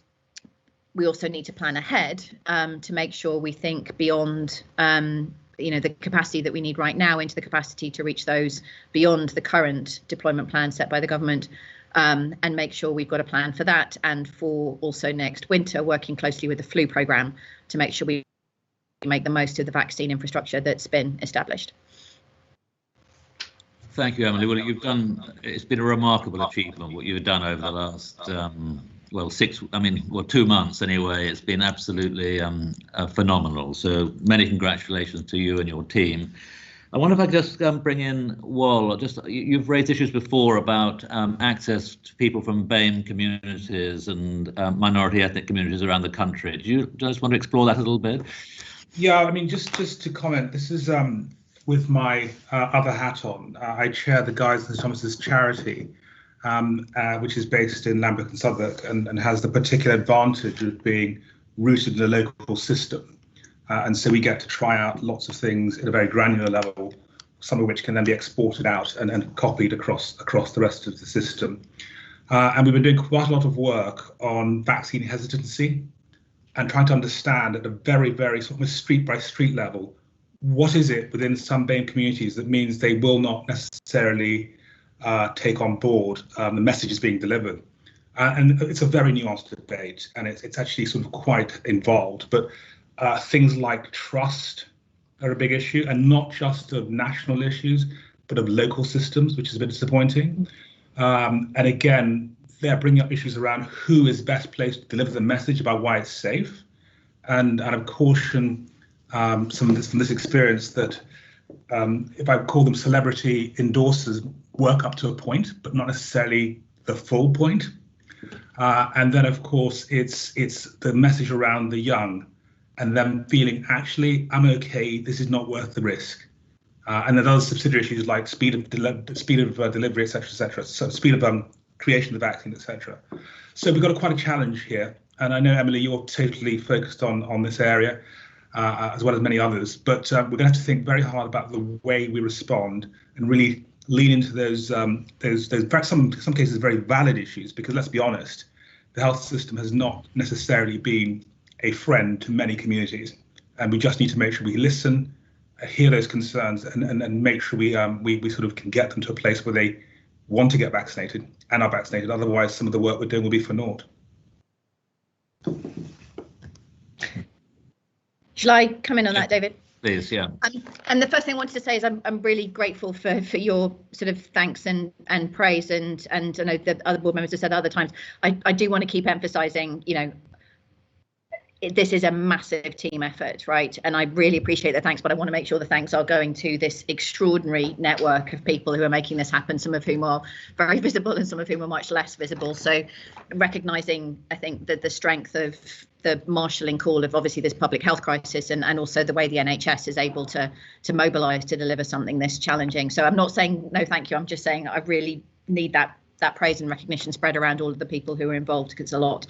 we also need to plan ahead to make sure we think beyond the capacity that we need right now into the capacity to reach those beyond the current deployment plan set by the government. And make sure we've got a plan for that, and for also next winter, working closely with the flu programme to make sure we make the most of the vaccine infrastructure that's been established. Thank you, Emily. Well, it's been a remarkable achievement what you've done over the last, 2 months anyway. It's been absolutely phenomenal. So many congratulations to you and your team. I wonder if I just bring in Wal. You've raised issues before about access to people from BAME communities and minority ethnic communities around the country. Do you just want to explore that a little bit? Yeah, I mean, just to comment, this is with my other hat on. I chair the Guys and Thomas's charity, which is based in Lambeth and Southwark, and has the particular advantage of being rooted in a local system. And so we get to try out lots of things at a very granular level, some of which can then be exported out and copied across the rest of the system. And we've been doing quite a lot of work on vaccine hesitancy and trying to understand at a very, very sort of street by street level, what is it within some BAME communities that means they will not necessarily take on board the messages being delivered. And it's a very nuanced debate, and it's actually sort of quite involved. But things like trust are a big issue, and not just of national issues, but of local systems, which is a bit disappointing. And again, they're bringing up issues around who is best placed to deliver the message about why it's safe. And I caution from this experience that if I call them celebrity endorsers, work up to a point, but not necessarily the full point. And then, of course, it's the message around the young, and them feeling, actually, I'm okay, this is not worth the risk. And then other subsidiary issues like speed of delivery, etc., so speed of creation of the vaccine, etc. So we've got quite a challenge here. And I know, Emily, you're totally focused on this area, as well as many others. But we're going to have to think very hard about the way we respond and really lean into those some cases, very valid issues, because let's be honest, the health system has not necessarily been a friend to many communities, and we just need to make sure we listen, hear those concerns, and make sure we sort of can get them to a place where they want to get vaccinated and are vaccinated. Otherwise, some of the work we're doing will be for naught. Shall I come in on that, David? Please, yeah. And the first thing I wanted to say is I'm really grateful for your sort of thanks and praise, and I know the other board members have said other times. I do want to keep emphasising, this is a massive team effort, right? And I really appreciate the thanks, but I want to make sure the thanks are going to this extraordinary network of people who are making this happen, some of whom are very visible and some of whom are much less visible. So recognising, I think, that the strength of the marshalling call of obviously this public health crisis, and also the way the NHS is able to mobilise to deliver something this challenging. So I'm not saying no thank you, I'm just saying I really need that that praise and recognition spread around all of the people who are involved, because it's a lot.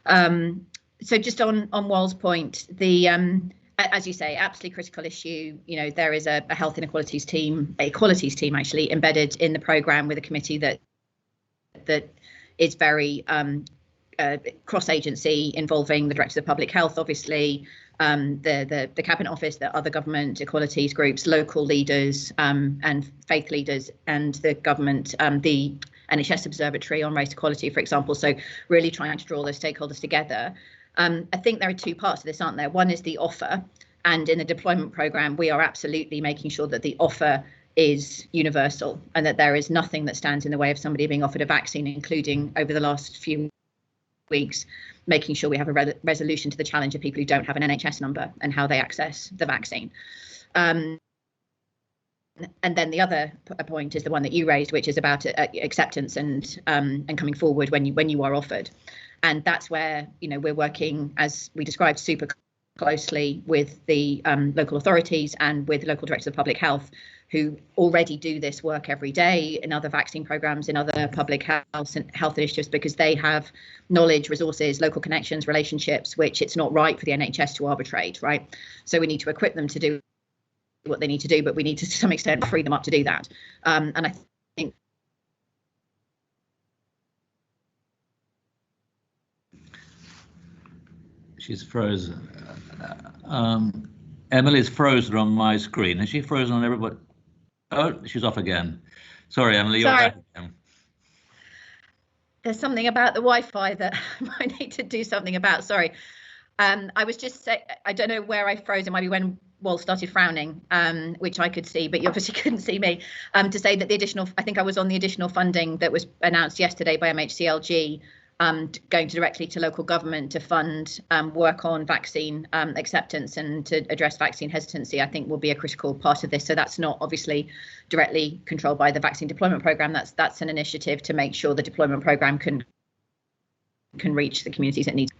So just on Wal's point, the as you say, absolutely critical issue. You know, there is a health inequalities team, equalities team actually embedded in the programme with a committee that is very cross-agency, involving the Director of Public Health, obviously, the Cabinet Office, the other government equalities groups, local leaders and faith leaders, and the government, the NHS Observatory on Race Equality, for example. So really trying to draw those stakeholders together. I think there are two parts to this, aren't there? One is the offer, and in the deployment programme, we are absolutely making sure that the offer is universal and that there is nothing that stands in the way of somebody being offered a vaccine, including over the last few weeks, making sure we have a resolution to the challenge of people who don't have an NHS number and how they access the vaccine. And then the other point is the one that you raised, which is about acceptance and coming forward when you are offered. And that's where, you know, we're working, as we described, super closely with the local authorities and with local directors of public health, who already do this work every day in other vaccine programs, in other public health initiatives, because they have knowledge, resources, local connections, relationships, which it's not right for the NHS to arbitrate, right? So we need to equip them to do what they need to do, but we need to some extent free them up to do that. And I think she's frozen. Emily's frozen on my screen. Is she frozen on everybody? Oh, she's off again. Sorry, Emily, you're back again. There's something about the Wi-Fi that I need to do something about. Sorry. I was just saying, I don't know where I froze. It might be when Wal started frowning, which I could see, but you obviously couldn't see me, to say that the additional, I think I was on the additional funding that was announced yesterday by MHCLG, going directly to local government to fund work on vaccine acceptance and to address vaccine hesitancy, I think will be a critical part of this. So that's not obviously directly controlled by the vaccine deployment programme. That's an initiative to make sure the deployment programme can reach the communities it needs.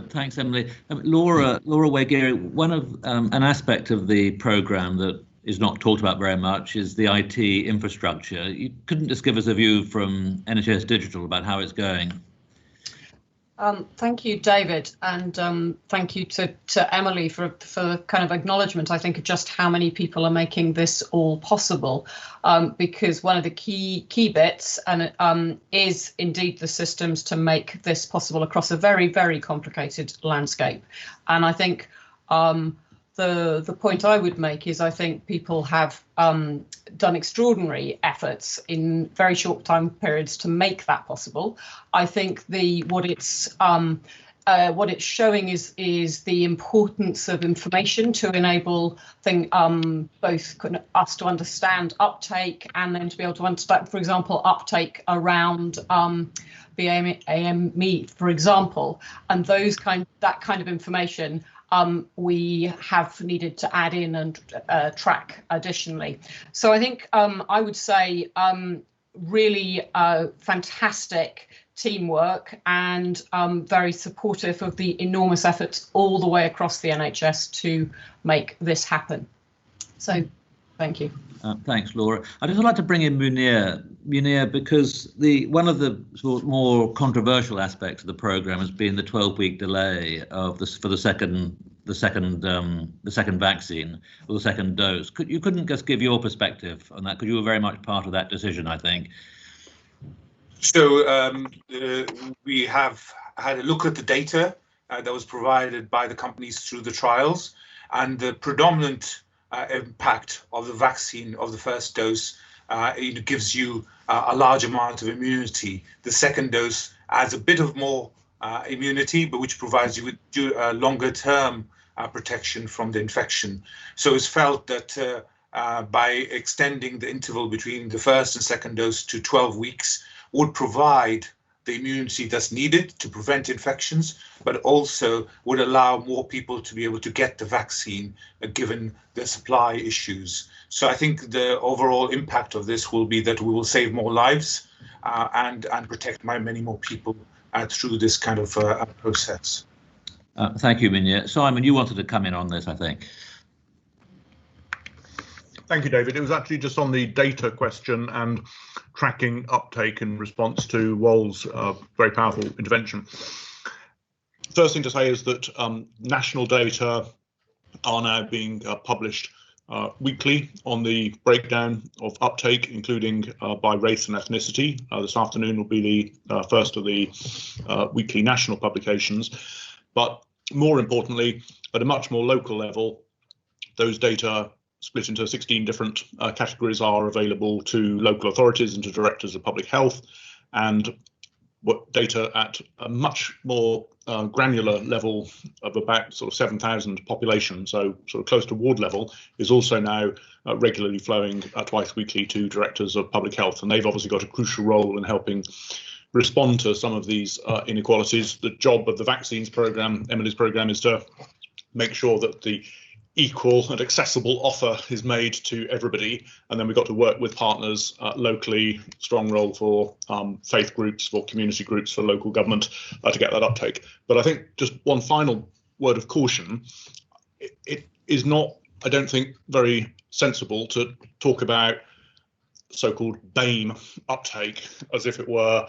Thanks, Emily. Laura Wagheri, one of an aspect of the programme that is not talked about very much is the IT infrastructure. You couldn't just give us a view from NHS Digital about how it's going? Thank you, David, and thank you to Emily for kind of acknowledgement, I think, of just how many people are making this all possible, because one of the key bits and is indeed the systems to make this possible across a very, very complicated landscape. And I think the point I would make is I think people have done extraordinary efforts in very short time periods to make that possible. I think what it's showing is the importance of information to enable both us to understand uptake and then to be able to understand, for example, uptake around the AME, for example, and that kind of information. We have needed to add in and track additionally. So I think I would say really fantastic teamwork and very supportive of the enormous efforts all the way across the NHS to make this happen. So thank you. Thanks, Laura. I'd just like to bring in Munir, because one of the sort of more controversial aspects of the programme has been the 12-week delay of for the second vaccine or the second dose. You couldn't just give your perspective on that, because you were very much part of that decision, I think. So we have had a look at the data that was provided by the companies through the trials, and the predominant impact of the vaccine of the first dose it gives you a large amount of immunity. The second dose adds a bit of more immunity, but which provides you with longer term protection from the infection. So it's felt that by extending the interval between the first and second dose to 12 weeks would provide the immunity that's needed to prevent infections, but also would allow more people to be able to get the vaccine given the supply issues. So I think the overall impact of this will be that we will save more lives and protect many more people through this kind of process. Thank you, Munir. Simon, you wanted to come in on this, I think. Thank you, David. It was actually just on the data question and tracking uptake in response to Wol's very powerful intervention. First thing to say is that national data are now being published weekly on the breakdown of uptake, including by race and ethnicity. This afternoon will be the first of the weekly national publications. But more importantly, at a much more local level, those data split into 16 different categories are available to local authorities and to directors of public health, and what data at a much more granular level of about sort of 7,000 population, so sort of close to ward level, is also now regularly flowing twice weekly to directors of public health, and they've obviously got a crucial role in helping respond to some of these inequalities. The job of the vaccines programme, Emily's programme, is to make sure that the equal and accessible offer is made to everybody, and then we've got to work with partners locally, strong role for faith groups, for community groups, for local government to get that uptake. But I think just one final word of caution, it is not, I don't think, very sensible to talk about so-called BAME uptake as if it were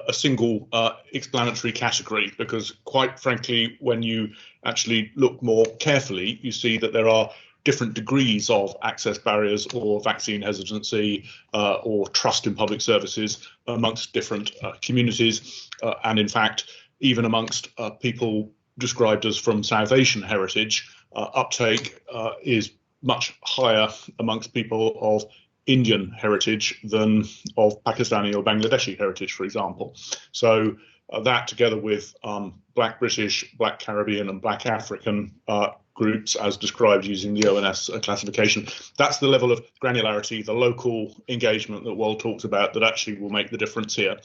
a single explanatory category, because quite frankly, when you actually look more carefully, you see that there are different degrees of access barriers or vaccine hesitancy or trust in public services amongst different communities. And in fact, even amongst people described as from South Asian heritage, uptake is much higher amongst people of Indian heritage than of Pakistani or Bangladeshi heritage, for example. So that, together with Black British, Black Caribbean and Black African groups as described using the ONS classification, that's the level of granularity, the local engagement that Wol talks about that actually will make the difference here,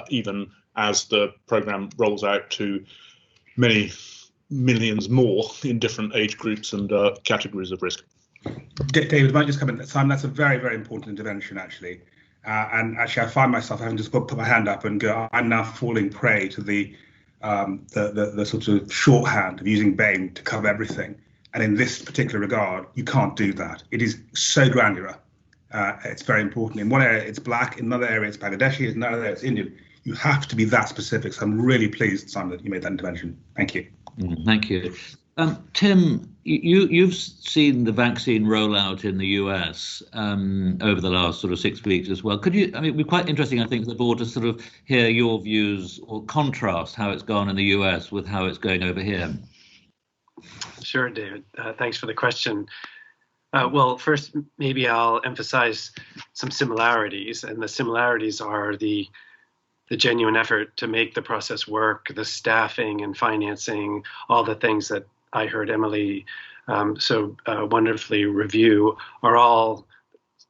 even as the programme rolls out to many millions more in different age groups and categories of risk. David, might just come in. Simon, that's a very, very important intervention, actually. And actually, I find myself having to put my hand up and go, I'm now falling prey to the sort of shorthand of using BAME to cover everything. And in this particular regard, you can't do that. It is so granular. It's very important. In one area, it's Black. In another area, it's Bangladeshi. In another area, it's Indian. You have to be that specific. So I'm really pleased, Simon, that you made that intervention. Thank you. Thank you. Tim, you've seen the vaccine rollout in the US over the last sort of 6 weeks as well. Could you, I mean, it'd be quite interesting, I think, for the board to sort of hear your views or contrast how it's gone in the US with how it's going over here. Sure, David. Thanks for the question. Well, first, maybe I'll emphasize some similarities, and the similarities are the genuine effort to make the process work, the staffing and financing, all the things that I heard Emily so wonderfully review are all,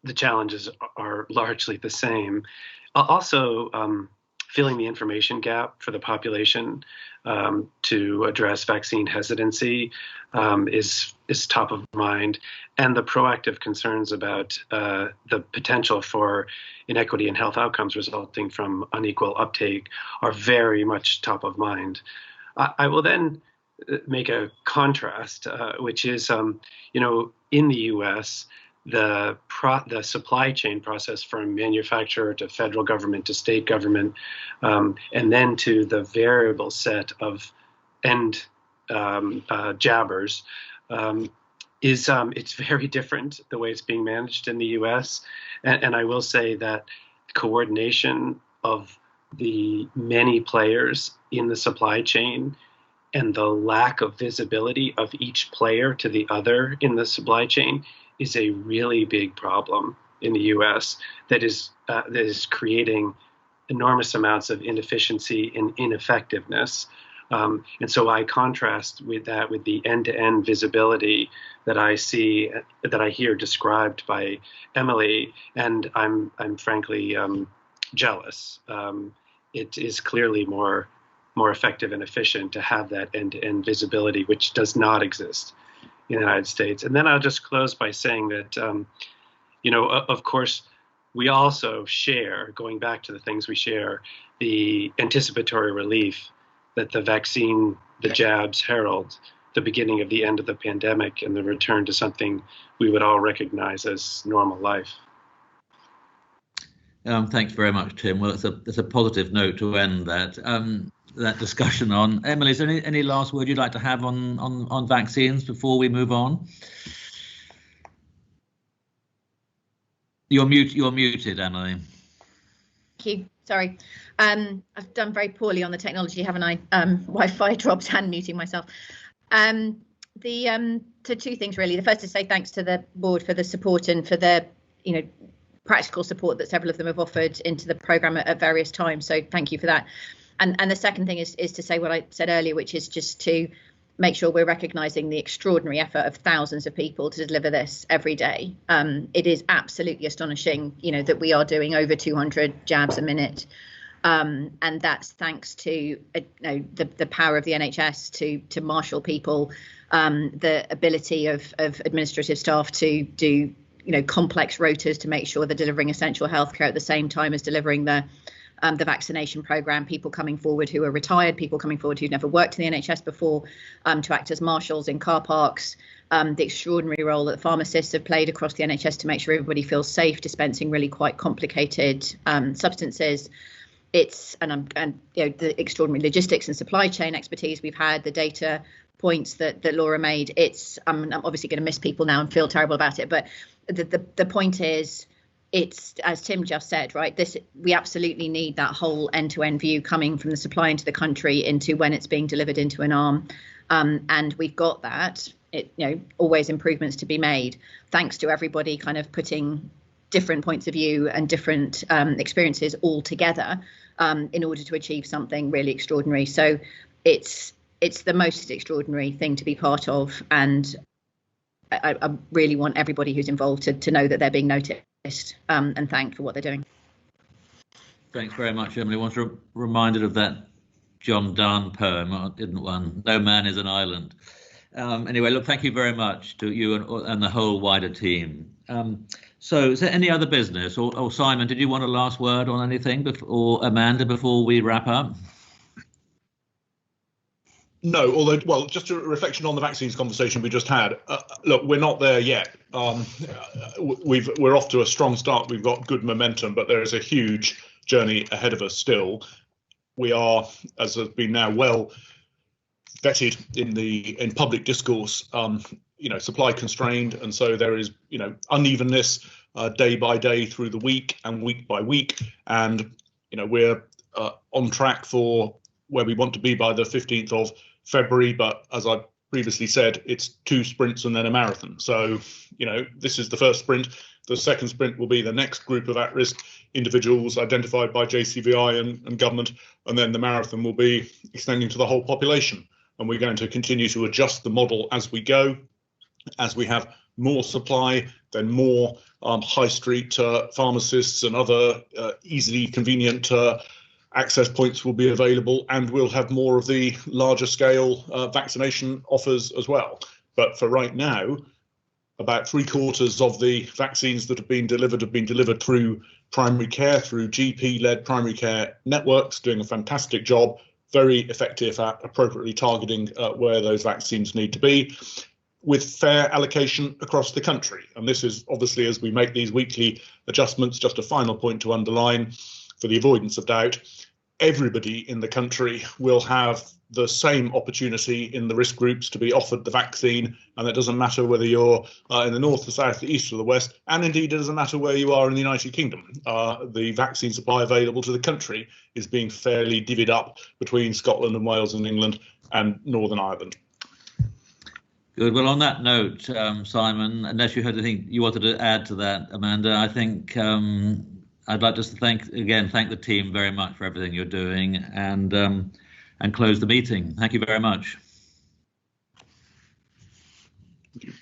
the challenges are largely the same. Also, filling the information gap for the population to address vaccine hesitancy is top of mind, and the proactive concerns about the potential for inequity in health outcomes resulting from unequal uptake are very much top of mind. I will then make a contrast, which is, you know, in the U.S., the supply chain process from manufacturer to federal government to state government, and then to the variable set of end jabbers, it's very different the way it's being managed in the U.S. And I will say that coordination of the many players in the supply chain and the lack of visibility of each player to the other in the supply chain is a really big problem in the U.S. that is creating enormous amounts of inefficiency and ineffectiveness. And so I contrast with that with the end-to-end visibility that I see, that I hear described by Emily, and I'm frankly jealous. It is clearly more effective and efficient to have that end-to-end visibility, which does not exist in the United States. And then I'll just close by saying that, you know, of course, we also share, going back to the things we share, the anticipatory relief that the vaccine, the jabs herald. the beginning of the end of the pandemic and the return to something we would all recognize as normal life. Thanks very much, Tim. Well, it's a positive note to end that discussion on. Emily, is there any last word you'd like to have on vaccines before we move on? You're muted, Emily. Thank you. Sorry. I've done very poorly on the technology, haven't I? Wi-Fi dropped and muting myself. So two things really. The first is to say thanks to the board for the support and for the, practical support that several of them have offered into the programme at various times. So thank you for that. And the second thing is to say what I said earlier, which is just to make sure we're recognising the extraordinary effort of thousands of people to deliver this every day. It is absolutely astonishing, that we are doing over 200 jabs a minute. And that's thanks to the power of the NHS to marshal people, the ability of administrative staff to do complex rotas to make sure they're delivering essential healthcare at the same time as delivering the vaccination programme, people coming forward who are retired, people coming forward who've never worked in the NHS before, to act as marshals in car parks, the extraordinary role that pharmacists have played across the NHS to make sure everybody feels safe dispensing really quite complicated substances. The extraordinary logistics and supply chain expertise we've had, the data points that Laura made. I'm obviously going to miss people now and feel terrible about it, but the point is, it's, as Tim just said, right, we absolutely need that whole end-to-end view coming from the supply into the country into when it's being delivered into an arm, and we've got that. Always improvements to be made, thanks to everybody kind of putting different points of view and different experiences all together in order to achieve something really extraordinary. So it's the most extraordinary thing to be part of, and I really want everybody who's involved to know that they're being noticed and thanked for what they're doing. Thanks very much, Emily. I was reminded of that John Donne poem, didn't one? No man is an island. Anyway, look, thank you very much to you and the whole wider team. So is there any other business, or Simon, did you want a last word on anything, or Amanda, before we wrap up? No, although, well, just a reflection on the vaccines conversation we just had. Look, we're not there yet. We're off to a strong start. We've got good momentum, but there is a huge journey ahead of us still. We are, as has been now well vetted in public discourse, supply constrained, and so there is, unevenness day by day through the week and week by week, and we're on track for where we want to be by the 15th of February, but as I previously said, it's 2 sprints and then a marathon. So, this is the first sprint. The second sprint will be the next group of at-risk individuals identified by JCVI and government, and then the marathon will be extending to the whole population. And we're going to continue to adjust the model as we go. As we have more supply, then more high street pharmacists and other easily convenient access points will be available, and we'll have more of the larger scale vaccination offers as well. But for right now, about 3/4 of the vaccines that have been delivered through primary care, through GP-led primary care networks, doing a fantastic job, very effective at appropriately targeting where those vaccines need to be, with fair allocation across the country. And this is obviously, as we make these weekly adjustments, just a final point to underline for the avoidance of doubt, everybody in the country will have the same opportunity in the risk groups to be offered the vaccine, and it doesn't matter whether you're in the north, the south, the east or the west, and indeed it doesn't matter where you are in the United Kingdom. The vaccine supply available to the country is being fairly divvied up between Scotland and Wales and England and Northern Ireland. Good. Well, on that note, Simon, unless you had anything you wanted to add to that, Amanda, I think I'd like just to thank the team very much for everything you're doing, and close the meeting. Thank you very much. Thank you.